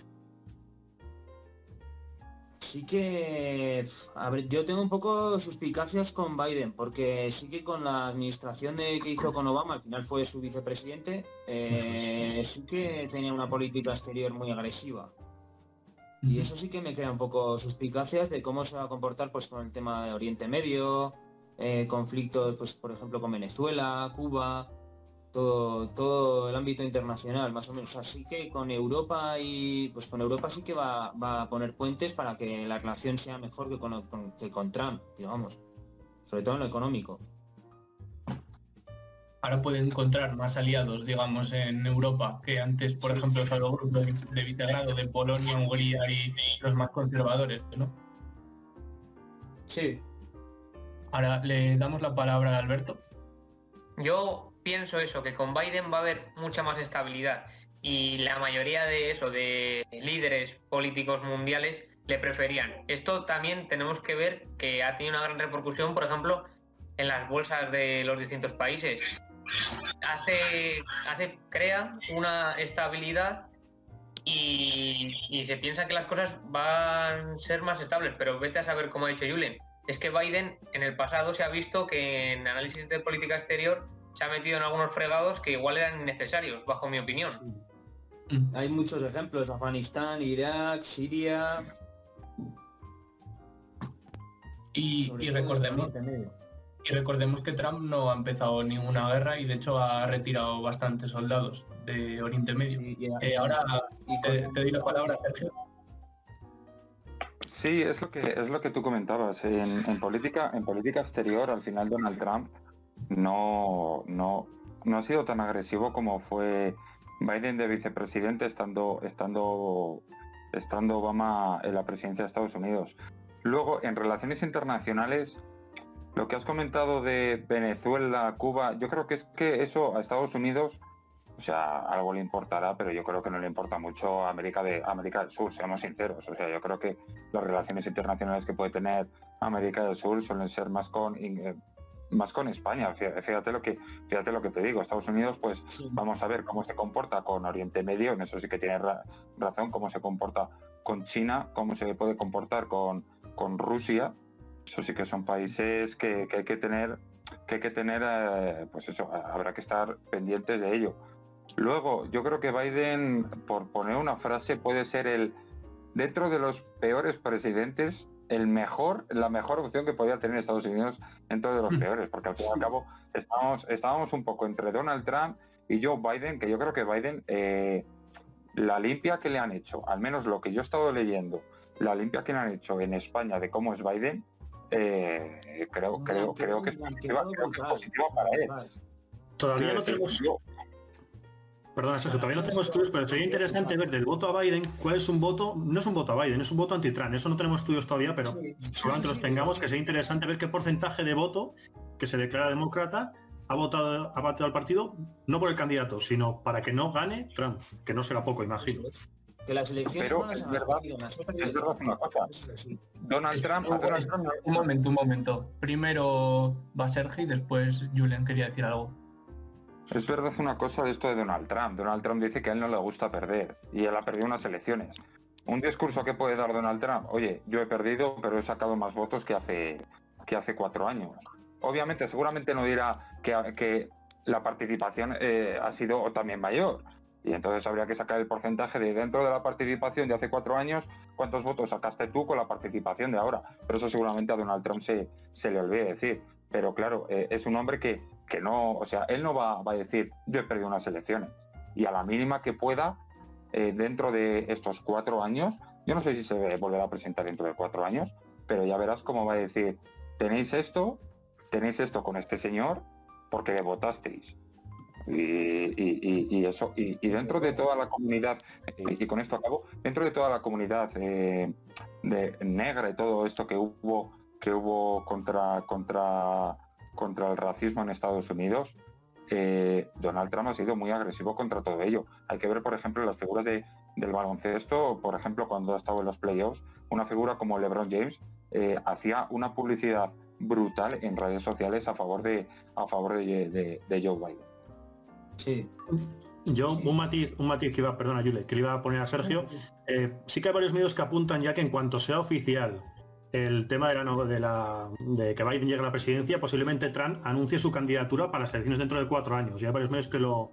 Sí que... A ver, yo tengo un poco suspicacias con Biden, porque sí que con la administración que hizo con Obama, al final fue su vicepresidente, sí que tenía una política exterior muy agresiva. Y eso sí que me crea un poco suspicacias de cómo se va a comportar pues con el tema de Oriente Medio, conflictos, pues por ejemplo con Venezuela, Cuba... Todo el ámbito internacional, más o menos. Así que con Europa sí que va a poner puentes para que la relación sea mejor que con Trump, digamos, sobre todo en lo económico. Ahora puede encontrar más aliados, digamos, en Europa, que antes, por ejemplo, solo grupos de Visegrado, de Polonia, Hungría y los más conservadores, ¿no? Sí. Ahora le damos la palabra a Alberto. Yo pienso eso, que con Biden va a haber mucha más estabilidad y la mayoría de líderes políticos mundiales le preferían. Esto también tenemos que ver que ha tenido una gran repercusión, por ejemplo, en las bolsas de los distintos países. Crea una estabilidad y se piensa que las cosas van a ser más estables, pero vete a saber, como ha dicho Julen, es que Biden en el pasado se ha visto que en análisis de política exterior se ha metido en algunos fregados que igual eran innecesarios, bajo mi opinión. Hay muchos ejemplos: Afganistán, Irak, Siria. Y recordemos que Trump no ha empezado ninguna guerra y de hecho ha retirado bastantes soldados de Oriente Medio. Sí, ahora te doy la palabra, Sergio. Sí, es lo que tú comentabas. En política exterior, al final Donald Trump no ha sido tan agresivo como fue Biden de vicepresidente estando Obama en la presidencia de Estados Unidos. Luego, en relaciones internacionales, lo que has comentado de Venezuela, Cuba, yo creo que es que eso a Estados Unidos, o sea, algo le importará, pero yo creo que no le importa mucho a América del Sur, seamos sinceros. O sea, yo creo que las relaciones internacionales que puede tener América del Sur suelen ser más con España. Fíjate lo que te digo. Estados Unidos, pues sí. Vamos a ver cómo se comporta con Oriente Medio, en eso sí que tiene razón, cómo se comporta con China, cómo se puede comportar con Rusia. Eso sí que son países que hay que tener, pues eso, habrá que estar pendientes de ello. Luego, yo creo que Biden, por poner una frase, puede ser dentro de los peores presidentes, la mejor opción que podía tener Estados Unidos dentro de los peores, porque al fin y al cabo estábamos un poco entre Donald Trump y Joe Biden, que yo creo que Biden, la limpia que le han hecho, al menos lo que yo he estado leyendo, la limpia que le han hecho en España de cómo es Biden, creo que es positivo para él. Todavía no tenemos... Perdona, Sergio, todavía no tengo estudios, pero sería interesante ver del voto a Biden cuál es un voto, no es un voto a Biden, es un voto anti-Trump. Eso no tenemos estudios todavía, pero seguramente los tengamos, que sería interesante ver qué porcentaje de voto que se declara demócrata ha votado al partido, no por el candidato, sino para que no gane Trump, que no será poco, imagino. Que las elecciones pero es verdad una cosa. Donald Trump... Un momento. Primero va Sergio y después Julen quería decir algo. Es verdad una cosa de esto de Donald Trump. Donald Trump dice que a él no le gusta perder y él ha perdido unas elecciones. Un discurso que puede dar Donald Trump: oye, yo he perdido, pero he sacado más votos que hace 4 años. Obviamente, seguramente no dirá que la participación ha sido también mayor. Y entonces habría que sacar el porcentaje de dentro de la participación de hace 4 años, cuántos votos sacaste tú con la participación de ahora. Pero eso seguramente a Donald Trump se le olvide decir. Pero claro, es un hombre que no, o sea, él no va a decir yo he perdido unas elecciones. Y a la mínima que pueda, dentro de estos 4 años, yo no sé si se volverá a presentar dentro de 4 años, pero ya verás cómo va a decir: tenéis esto con este señor porque le votasteis. Y eso, y dentro de toda la comunidad, y con esto acabo, dentro de toda la comunidad de negra y todo esto que hubo contra el racismo en Estados Unidos, Donald Trump ha sido muy agresivo contra todo ello. Hay que ver, por ejemplo, las figuras del baloncesto. Por ejemplo, cuando ha estado en los playoffs, una figura como LeBron James hacía una publicidad brutal en redes sociales a favor de Joe Biden. Sí. Yo, un matiz que iba, perdona, Julen, que le iba a poner a Sergio. Sí que hay varios medios que apuntan ya que en cuanto sea oficial el tema de que Biden llegue a la presidencia, posiblemente Trump anuncie su candidatura para las elecciones dentro de 4 años. Ya hay varios medios que lo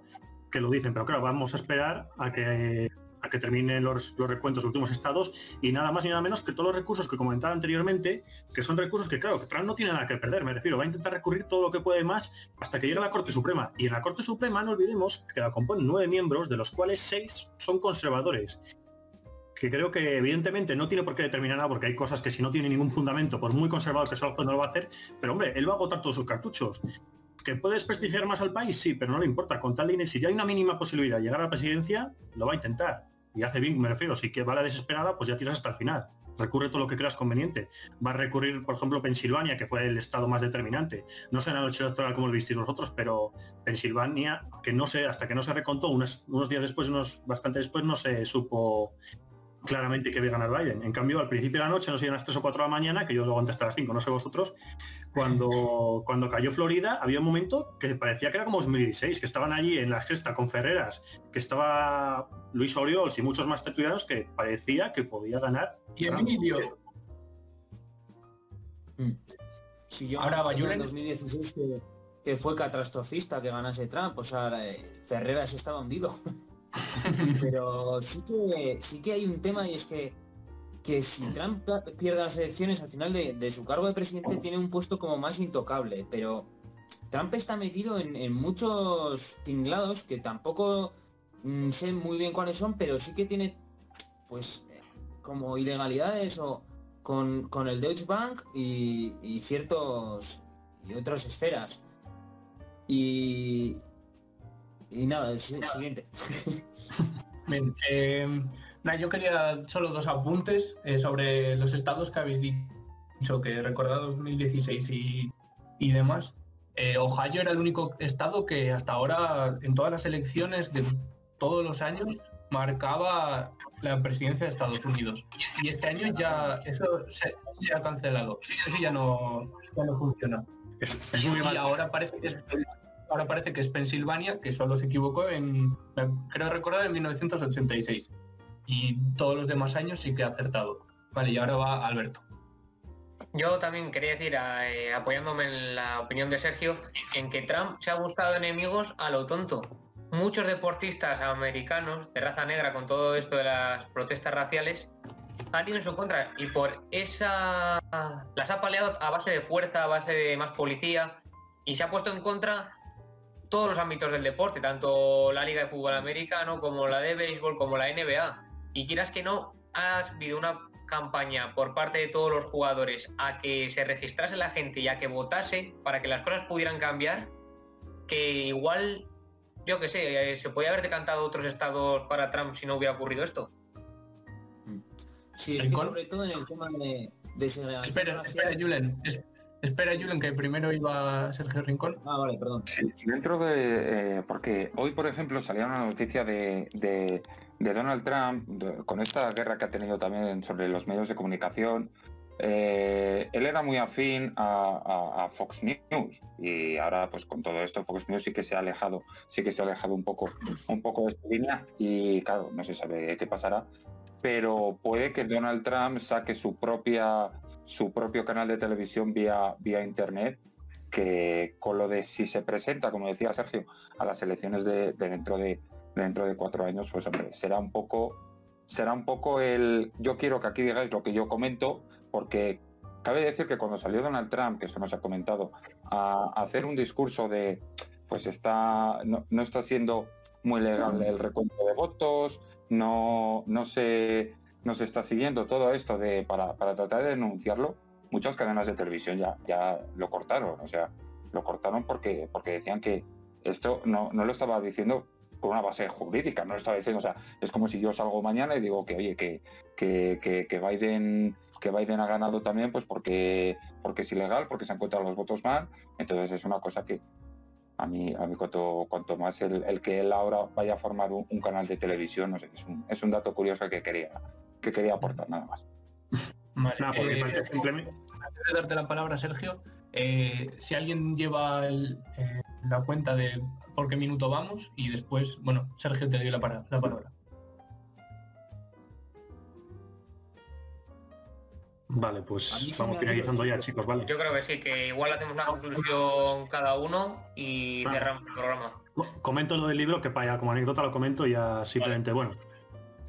dicen, pero claro, vamos a esperar a que terminen los recuentos de los últimos estados, y nada más y nada menos que todos los recursos que comentaba anteriormente, que son recursos que, claro, que Trump no tiene nada que perder, me refiero, va a intentar recurrir todo lo que puede más hasta que llegue a la Corte Suprema. Y en la Corte Suprema no olvidemos que la componen 9 miembros, de los cuales 6 son conservadores, que creo que evidentemente no tiene por qué determinar nada, porque hay cosas que si no tiene ningún fundamento, por muy conservador que sea el juez, no lo va a hacer, pero hombre, él va a agotar todos sus cartuchos. ¿Que puede desprestigiar más al país? Sí, pero no le importa. Con tal de, si ya hay una mínima posibilidad de llegar a la presidencia, lo va a intentar. Y hace bien, me refiero. Si que va a la desesperada, pues ya tiras hasta el final. Recurre todo lo que creas conveniente. Va a recurrir, por ejemplo, Pensilvania, que fue el estado más determinante. No sé en la noche electoral cómo lo visteis vosotros, pero Pensilvania, que no sé, hasta que no se recontó, unos días después, bastante después, no se supo claramente que iba a ganar Biden. En cambio, al principio de la noche, no sé, a las 3 o 4 de la mañana, que yo lo aguanté hasta las 5, no sé vosotros, cuando cayó Florida, había un momento que parecía que era como 2016, que estaban allí en la gesta con Ferreras, que estaba Luis Oriols y muchos más tertulianos que parecía que podía ganar. Y Emilio. Si yo Ahora va en Julen. 2016 que fue catastrofista que ganase Trump, o sea, Ferreras estaba hundido. Pero sí que hay un tema, y es que si Trump pierde las elecciones, al final de su cargo de presidente tiene un puesto como más intocable, pero Trump está metido en muchos tinglados que tampoco sé muy bien cuáles son, pero sí que tiene pues como ilegalidades o con el Deutsche Bank y ciertos y otras esferas. Y nada, el siguiente. Bien, yo quería solo 2 apuntes sobre los estados que habéis dicho, que recordad 2016 y demás. Ohio era el único estado que hasta ahora, en todas las elecciones de todos los años, marcaba la presidencia de Estados Unidos. Y este año ya eso se ha cancelado. Eso ya no funciona. Es muy mal. Y ahora parece que es Pensilvania, que solo se equivocó creo recordar, en 1986. Y todos los demás años sí que ha acertado. Vale, y ahora va Alberto. Yo también quería decir, apoyándome en la opinión de Sergio, en que Trump se ha buscado enemigos a lo tonto. Muchos deportistas americanos de raza negra, con todo esto de las protestas raciales, han ido en su contra, y por esa las ha paleado a base de fuerza, a base de más policía, y se ha puesto en contra todos los ámbitos del deporte, tanto la liga de fútbol americano como la de béisbol, como la NBA. Y quieras que no, ha habido una campaña por parte de todos los jugadores a que se registrase la gente y a que votase para que las cosas pudieran cambiar, que igual, yo que sé, se podía haber decantado otros estados para Trump si no hubiera ocurrido esto. Sí, es que sobre todo en el tema de segregación. Espera, Julen, que primero iba Sergio Rincón. Ah, vale, perdón. Sí, dentro de... porque hoy, por ejemplo, salía una noticia de Donald Trump, con esta guerra que ha tenido también sobre los medios de comunicación. Él era muy afín a Fox News, y ahora pues con todo esto Fox News sí que se ha alejado un poco de su línea, y claro, no se sabe qué pasará, pero puede que Donald Trump saque su propio canal de televisión vía internet, que con lo de si se presenta, como decía Sergio, a las elecciones de dentro de 4 años, pues hombre, será un poco el yo quiero que aquí digáis lo que yo comento, porque cabe decir que cuando salió Donald Trump, que eso nos ha comentado, a hacer un discurso de pues no está siendo muy legal el recuento de votos, no se está siguiendo todo esto para tratar de denunciarlo, muchas cadenas de televisión ya lo cortaron, o sea, lo cortaron porque decían que esto no lo estaba diciendo con una base jurídica, no lo estaba diciendo, o sea, es como si yo salgo mañana y digo que oye, que Biden ha ganado también, pues porque es ilegal, porque se han contado los votos mal. Entonces es una cosa que a mí cuanto más el que él ahora vaya a formar un canal de televisión, no sé, es un dato curioso que quería aportar, nada más. Vale, Nada, porque simplemente... antes de darte la palabra, Sergio, si alguien lleva la cuenta de por qué minuto vamos, y después, bueno, Sergio, te doy la palabra. Vale, pues vamos finalizando ya, chicos, ¿vale? Yo creo que sí, que igual hacemos una conclusión cada uno y cerramos el programa. Comento lo del libro, que para como anécdota lo comento y ya simplemente, bueno.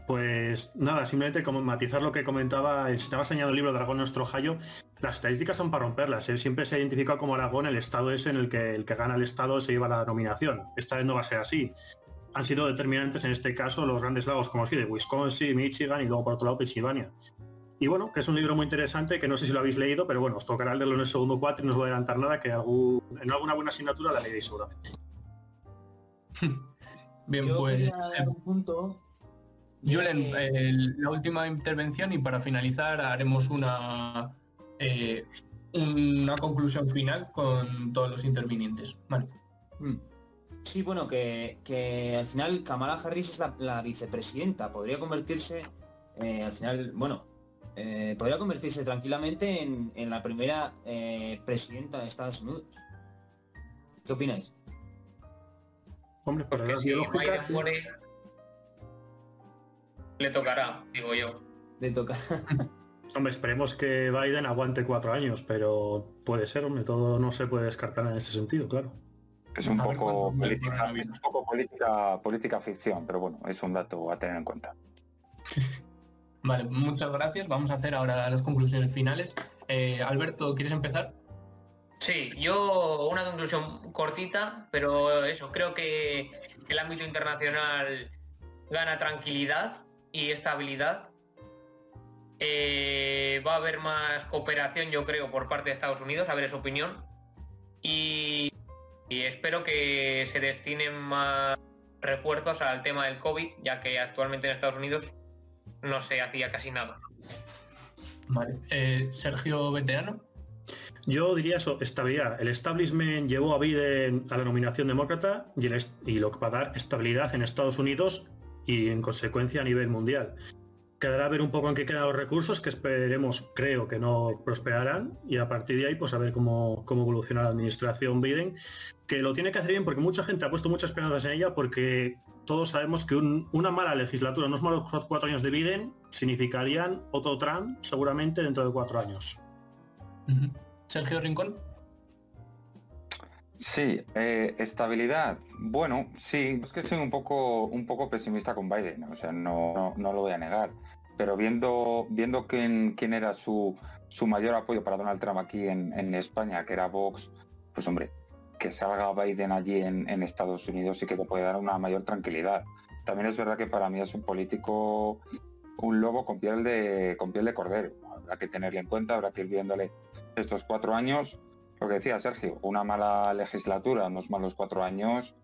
Pues nada, simplemente como matizar lo que comentaba, estaba enseñando el libro de Aragón Nuestro Ohio. Las estadísticas son para romperlas. Siempre se ha identificado como Aragón el estado es en el que gana el estado se lleva la nominación. Esta vez no va a ser así. Han sido determinantes en este caso los grandes lagos, como así, de Wisconsin, Michigan y luego por otro lado Pensilvania. Y bueno, que es un libro muy interesante, que no sé si lo habéis leído, pero bueno, os tocará leerlo en el segundo cuatro y no os voy a adelantar nada, que en alguna buena asignatura la leeréis seguramente. Bien, yo pues... quería dar un punto... Julen, la última intervención, y para finalizar haremos una conclusión final con todos los intervinientes. Vale. Sí, bueno, que al final Kamala Harris es la vicepresidenta. Podría convertirse, al final, bueno, podría convertirse tranquilamente en la primera presidenta de Estados Unidos. ¿Qué opináis? Hombre, por edad Si biológica, Biden muere, le tocará, digo yo. Le toca. hombre, esperemos que Biden aguante 4 años, pero puede ser, hombre, todo no se puede descartar en ese sentido, claro. Es un A ver poco cuándo vuelve el política, coronavirus. es un poco política ficción, pero bueno, es un dato a tener en cuenta. Vale, muchas gracias. Vamos a hacer ahora las conclusiones finales. Alberto, ¿quieres empezar? Sí, yo una conclusión cortita, pero eso, creo que el ámbito internacional gana tranquilidad y estabilidad. Va a haber más cooperación, yo creo, por parte de Estados Unidos, a ver su opinión. Y espero que se destinen más refuerzos al tema del COVID, ya que actualmente en Estados Unidos no se hacía casi nada. Vale. Sergio Veterano. Yo diría eso, estabilidad. El establishment llevó a Biden a la nominación demócrata y lo que va a dar estabilidad en Estados Unidos y en consecuencia a nivel mundial. Quedará a ver un poco en qué quedan los recursos, que esperemos, creo que no prosperarán, y a partir de ahí pues a ver cómo evoluciona la administración Biden, que lo tiene que hacer bien porque mucha gente ha puesto muchas esperanzas en ella, porque todos sabemos que una mala legislatura, unos malos 4 años de Biden significarían otro Trump seguramente dentro de 4 años. Sergio Rincón. Sí, estabilidad. Bueno, sí, es que soy un poco pesimista con Biden, o sea, no lo voy a negar. Pero viendo quién era su mayor apoyo para Donald Trump aquí en España, que era Vox, pues hombre, que salga Biden allí en Estados Unidos sí que te puede dar una mayor tranquilidad. También es verdad que para mí es un político, un lobo con piel de cordero. Habrá que tenerle en cuenta, habrá que ir viéndole estos 4 años. Lo que decía Sergio, una mala legislatura, unos malos 4 años,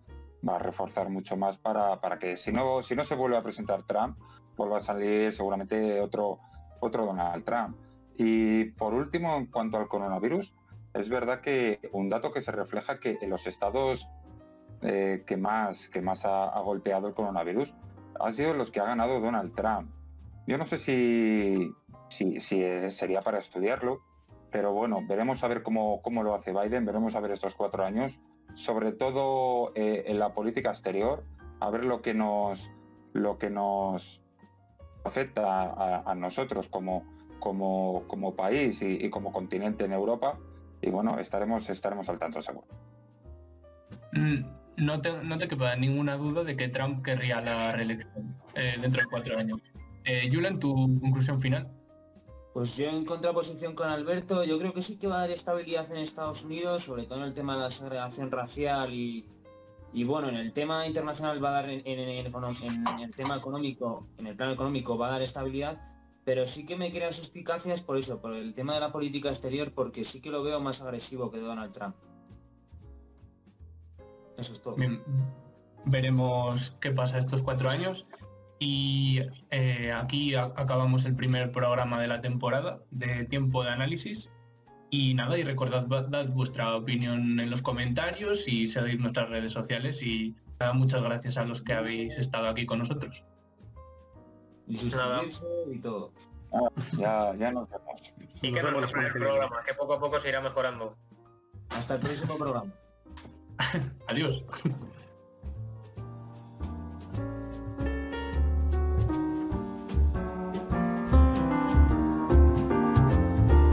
va a reforzar mucho más para que si no se vuelve a presentar Trump, vuelva a salir seguramente otro Donald Trump. Y por último, en cuanto al coronavirus, es verdad que un dato que se refleja que en los estados que más ha golpeado el coronavirus han sido los que ha ganado Donald Trump. Yo no sé si sería para estudiarlo, pero bueno, veremos a ver cómo lo hace Biden, veremos a ver estos 4 años, sobre todo en la política exterior, a ver lo que nos afecta a nosotros como país y como continente en Europa, y bueno, estaremos al tanto, seguro. No te quepa ninguna duda de que Trump querría la reelección dentro de 4 años. Julen, tu conclusión final. Pues yo en contraposición con Alberto, yo creo que sí que va a dar estabilidad en Estados Unidos, sobre todo en el tema de la segregación racial y bueno, en el tema internacional va a dar, en el tema económico, en el plano económico va a dar estabilidad, pero sí que me crean suspicacias por eso, por el tema de la política exterior, porque sí que lo veo más agresivo que Donald Trump. Eso es todo. Bien, veremos qué pasa estos 4 años. Y aquí acabamos el primer programa de la temporada de Tiempo de Análisis. Y nada, y recordad, dad vuestra opinión en los comentarios y seguid nuestras redes sociales. Y nada, muchas gracias a los que habéis estado aquí con nosotros. Y suscribirse y todo. Ya nos vemos. Y Nos que vemos no la semana que el viene. programa, que poco a poco se irá mejorando. Hasta el próximo programa. Adiós.